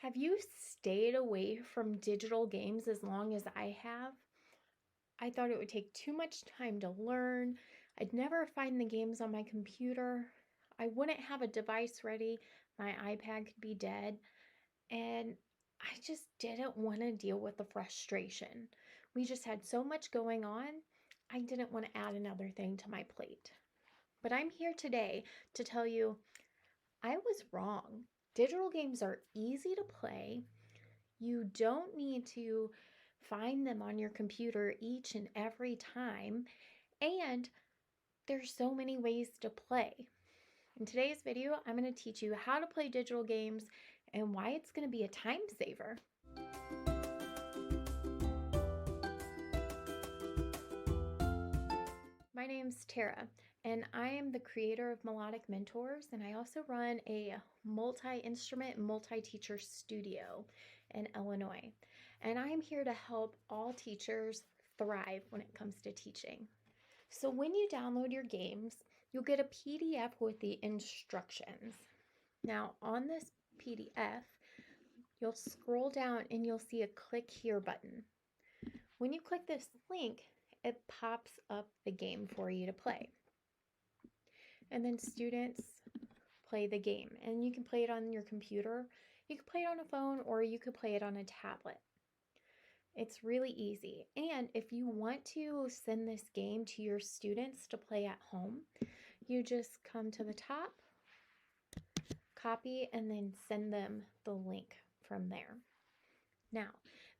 Have you stayed away from digital games as long as I have? I thought it would take too much time to learn. I'd never find the games on my computer. I wouldn't have a device ready. My iPad could be dead. And I just didn't want to deal with the frustration. We just had so much going on. I didn't want to add another thing to my plate. But I'm here today to tell you I was wrong. Digital games are easy to play. You don't need to find them on your computer each and every time, and there's so many ways to play. In today's video, I'm going to teach you how to play digital games and why it's going to be a time saver. My name's Tara, and I am the creator of Melodic Mentors, and I also run a multi-instrument, multi-teacher studio in Illinois. And I'm here to help all teachers thrive when it comes to teaching. So when you download your games, you'll get a PDF with the instructions. Now on this PDF, you'll scroll down and you'll see a click here button. When you click this link, it pops up the game for you to play. And then students play the game. And you can play it on your computer, you can play it on a phone, or you could play it on a tablet. It's really easy. And if you want to send this game to your students to play at home, you just come to the top, copy, and then send them the link from there. Now,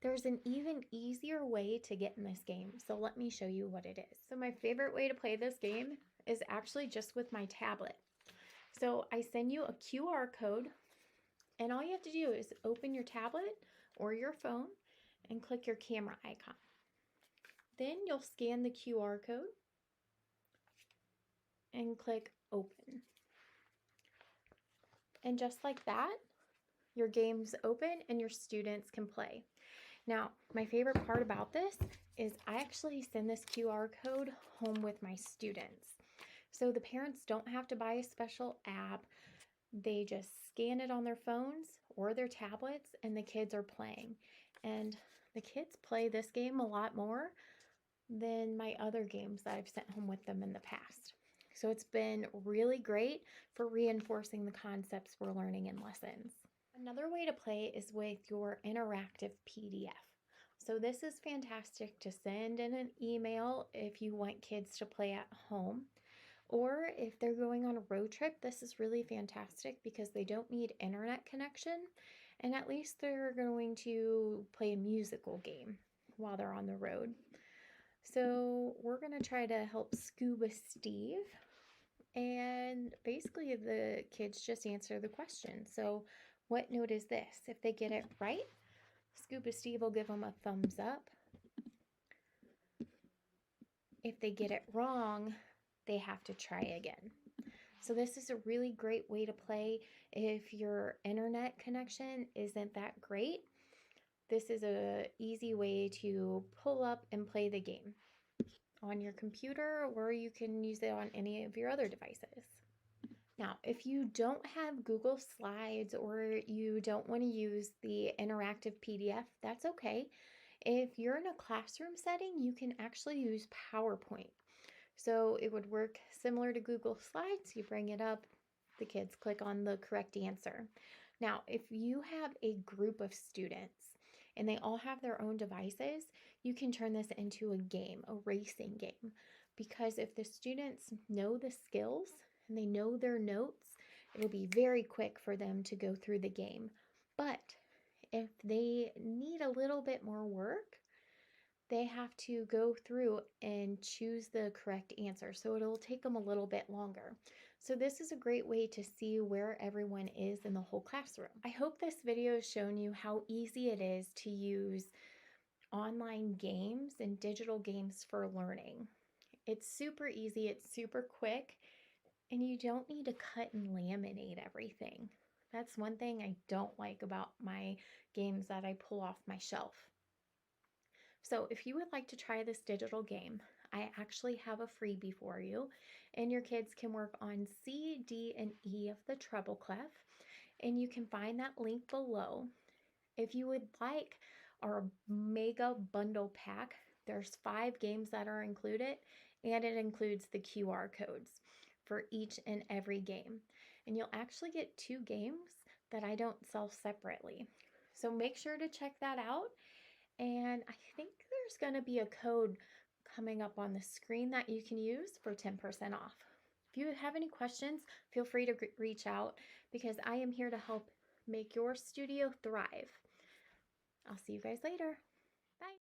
there's an even easier way to get in this game, so let me show you what it is. So my favorite way to play this game is actually just with my tablet. So I send you a QR code, and all you have to do is open your tablet or your phone and click your camera icon. Then you'll scan the QR code and click open. And just like that, your game's open and your students can play. Now, my favorite part about this is I actually send this QR code home with my students. So the parents don't have to buy a special app. They just scan it on their phones or their tablets and the kids are playing. And the kids play this game a lot more than my other games that I've sent home with them in the past. So it's been really great for reinforcing the concepts we're learning in lessons. Another way to play is with your interactive PDF. So this is fantastic to send in an email if you want kids to play at home. Or if they're going on a road trip, this is really fantastic because they don't need internet connection. And at least they're going to play a musical game while they're on the road. So we're going to try to help Scuba Steve. And basically the kids just answer the question. So what note is this? If they get it right, Scuba Steve will give them a thumbs up. If they get it wrong, they have to try again. So this is a really great way to play if your internet connection isn't that great. This is an easy way to pull up and play the game on your computer, or you can use it on any of your other devices. Now, if you don't have Google Slides or you don't want to use the interactive PDF, that's okay. If you're in a classroom setting, you can actually use PowerPoint. So it would work similar to Google Slides. You bring it up, the kids click on the correct answer. Now, if you have a group of students and they all have their own devices, you can turn this into a game, a racing game. Because if the students know the skills and they know their notes, it'll be very quick for them to go through the game. But if they need a little bit more work, they have to go through and choose the correct answer. So it'll take them a little bit longer. So this is a great way to see where everyone is in the whole classroom. I hope this video has shown you how easy it is to use online games and digital games for learning. It's super easy, it's super quick, and you don't need to cut and laminate everything. That's one thing I don't like about my games that I pull off my shelf. So if you would like to try this digital game, I actually have a freebie for you, and your kids can work on C, D, and E of the treble clef, and you can find that link below. If you would like our mega bundle pack, there's 5 games that are included, and it includes the QR codes for each and every game. And you'll actually get 2 games that I don't sell separately. So make sure to check that out. And I think there's going to be a code coming up on the screen that you can use for 10% off. If you have any questions, feel free to reach out because I am here to help make your studio thrive. I'll see you guys later. Bye.